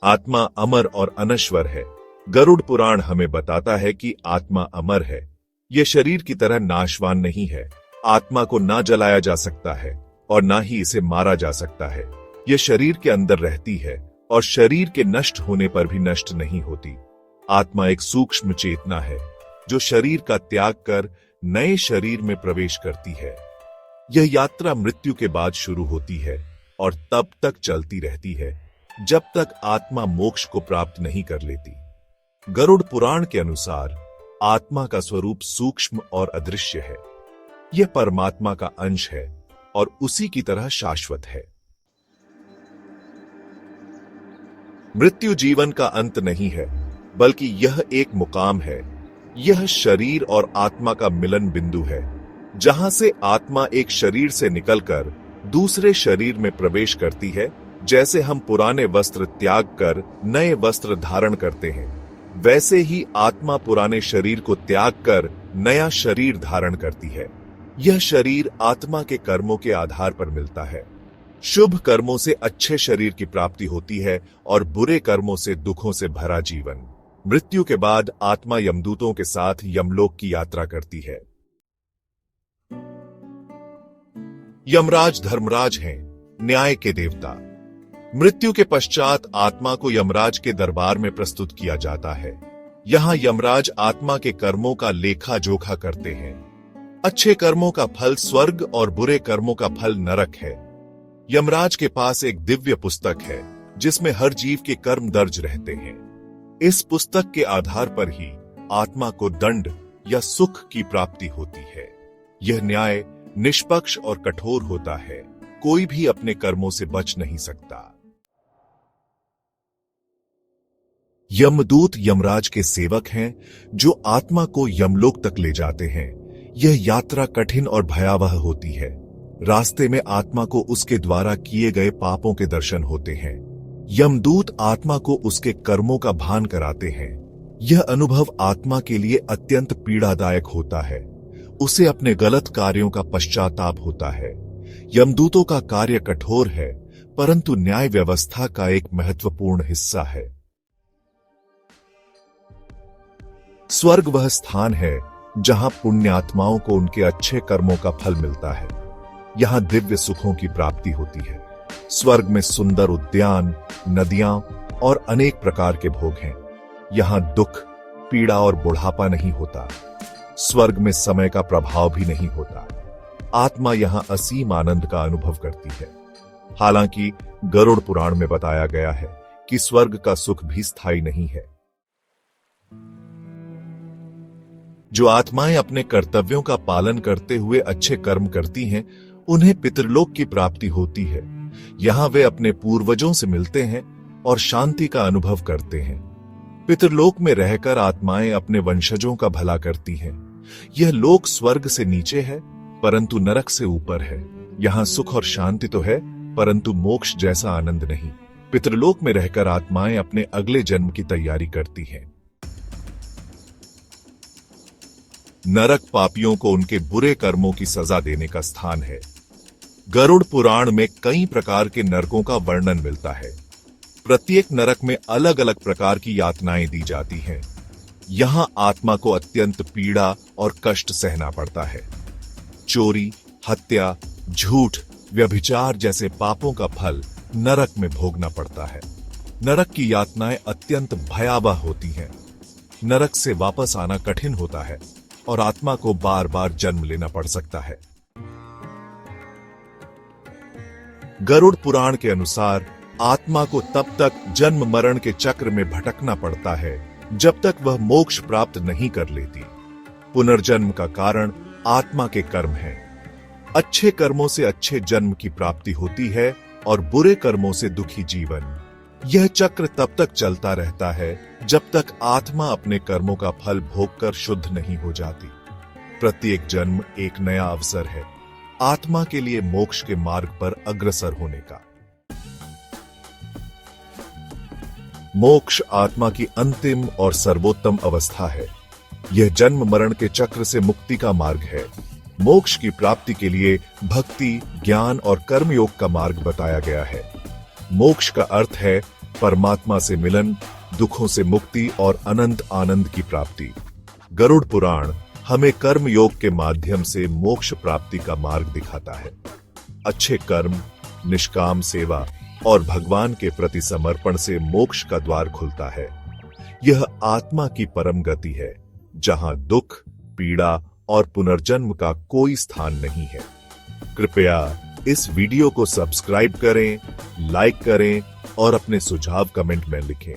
आत्मा अमर और अनश्वर है। गरुड़ पुराण हमें बताता है कि आत्मा अमर है। यह शरीर की तरह नाशवान नहीं है। आत्मा को ना जलाया जा सकता है और ना ही इसे मारा जा सकता है। यह शरीर के अंदर रहती है और शरीर के नष्ट होने पर भी नष्ट नहीं होती। आत्मा एक सूक्ष्म चेतना है जो शरीर का त्याग कर नए शरीर में प्रवेश करती है। यह यात्रा मृत्यु के बाद शुरू होती है और तब तक चलती रहती है जब तक आत्मा मोक्ष को प्राप्त नहीं कर लेती। गरुड़ पुराण के अनुसार आत्मा का स्वरूप सूक्ष्म और अदृश्य है। यह परमात्मा का अंश है और उसी की तरह शाश्वत है। मृत्यु जीवन का अंत नहीं है, बल्कि यह एक मुकाम है। यह शरीर और आत्मा का मिलन बिंदु है, जहां से आत्मा एक शरीर से निकलकर दूसरे शरीर में प्रवेश करती है। जैसे हम पुराने वस्त्र त्याग कर नए वस्त्र धारण करते हैं, वैसे ही आत्मा पुराने शरीर को त्याग कर नया शरीर धारण करती है। यह शरीर आत्मा के कर्मों के आधार पर मिलता है। शुभ कर्मों से अच्छे शरीर की प्राप्ति होती है और बुरे कर्मों से दुखों से भरा जीवन। मृत्यु के बाद आत्मा यमदूतों के साथ यमलोक की यात्रा करती है। यमराज धर्मराज हैं, न्याय के देवता। मृत्यु के पश्चात आत्मा को यमराज के दरबार में प्रस्तुत किया जाता है। यहाँ यमराज आत्मा के कर्मों का लेखा जोखा करते हैं। अच्छे कर्मों का फल स्वर्ग और बुरे कर्मों का फल नरक है। यमराज के पास एक दिव्य पुस्तक है जिसमें हर जीव के कर्म दर्ज रहते हैं। इस पुस्तक के आधार पर ही आत्मा को दंड या सुख की प्राप्ति होती है। यह न्याय निष्पक्ष और कठोर होता है। कोई भी अपने कर्मों से बच नहीं सकता। यमदूत यमराज के सेवक हैं जो आत्मा को यमलोक तक ले जाते हैं। यह यात्रा कठिन और भयावह होती है। रास्ते में आत्मा को उसके द्वारा किए गए पापों के दर्शन होते हैं। यमदूत आत्मा को उसके कर्मों का भान कराते हैं। यह अनुभव आत्मा के लिए अत्यंत पीड़ादायक होता है। उसे अपने गलत कार्यों का पश्चाताप होता है। यमदूतों का कार्य कठोर है, परंतु न्याय व्यवस्था का एक महत्वपूर्ण हिस्सा है। स्वर्ग वह स्थान है जहां पुण्यात्माओं को उनके अच्छे कर्मों का फल मिलता है। यहां दिव्य सुखों की प्राप्ति होती है। स्वर्ग में सुंदर उद्यान, नदियां और अनेक प्रकार के भोग हैं। यहां दुख, पीड़ा और बुढ़ापा नहीं होता। स्वर्ग में समय का प्रभाव भी नहीं होता। आत्मा यहां असीम आनंद का अनुभव करती है। हालांकि गरुड़ पुराण में बताया गया है कि स्वर्ग का सुख भी स्थायी नहीं है। जो आत्माएं अपने कर्तव्यों का पालन करते हुए अच्छे कर्म करती हैं, उन्हें पितृलोक की प्राप्ति होती है। यहां वे अपने पूर्वजों से मिलते हैं और शांति का अनुभव करते हैं। पितृलोक में रहकर आत्माएं अपने वंशजों का भला करती हैं। यह लोक स्वर्ग से नीचे है, परंतु नरक से ऊपर है। यहां सुख और शांति तो है, परंतु मोक्ष जैसा आनंद नहीं। पितृलोक में रहकर आत्माएं अपने अगले जन्म की तैयारी करती हैं। नरक पापियों को उनके बुरे कर्मों की सजा देने का स्थान है। गरुड़ पुराण में कई प्रकार के नरकों का वर्णन मिलता है। प्रत्येक नरक में अलग अलग प्रकार की यातनाएं दी जाती हैं। यहां आत्मा को अत्यंत पीड़ा और कष्ट सहना पड़ता है। चोरी, हत्या, झूठ, व्यभिचार जैसे पापों का फल नरक में भोगना पड़ता है। नरक की यातनाएं अत्यंत भयावह होती हैं। नरक से वापस आना कठिन होता है और आत्मा को बार बार जन्म लेना पड़ सकता है। गरुड़ पुराण के अनुसार आत्मा को तब तक जन्म मरण के चक्र में भटकना पड़ता है जब तक वह मोक्ष प्राप्त नहीं कर लेती। पुनर्जन्म का कारण आत्मा के कर्म है। अच्छे कर्मों से अच्छे जन्म की प्राप्ति होती है और बुरे कर्मों से दुखी जीवन। यह चक्र तब तक चलता रहता है जब तक आत्मा अपने कर्मों का फल भोगकर शुद्ध नहीं हो जाती। प्रत्येक जन्म एक नया अवसर है आत्मा के लिए मोक्ष के मार्ग पर अग्रसर होने का। मोक्ष आत्मा की अंतिम और सर्वोत्तम अवस्था है। यह जन्म मरण के चक्र से मुक्ति का मार्ग है। मोक्ष की प्राप्ति के लिए भक्ति, ज्ञान और कर्मयोग का मार्ग बताया गया है। मोक्ष का अर्थ है परमात्मा से मिलन, दुखों से मुक्ति और अनंत आनंद की प्राप्ति। गरुड़ पुराण हमें कर्म योग के माध्यम से मोक्ष प्राप्ति का मार्ग दिखाता है। अच्छे कर्म, निष्काम सेवा और भगवान के प्रति समर्पण से मोक्ष का द्वार खुलता है। यह आत्मा की परम गति है, जहां दुख, पीड़ा और पुनर्जन्म का कोई स्थान नहीं है। कृपया इस वीडियो को सब्सक्राइब करें, लाइक करें और अपने सुझाव कमेंट में लिखें।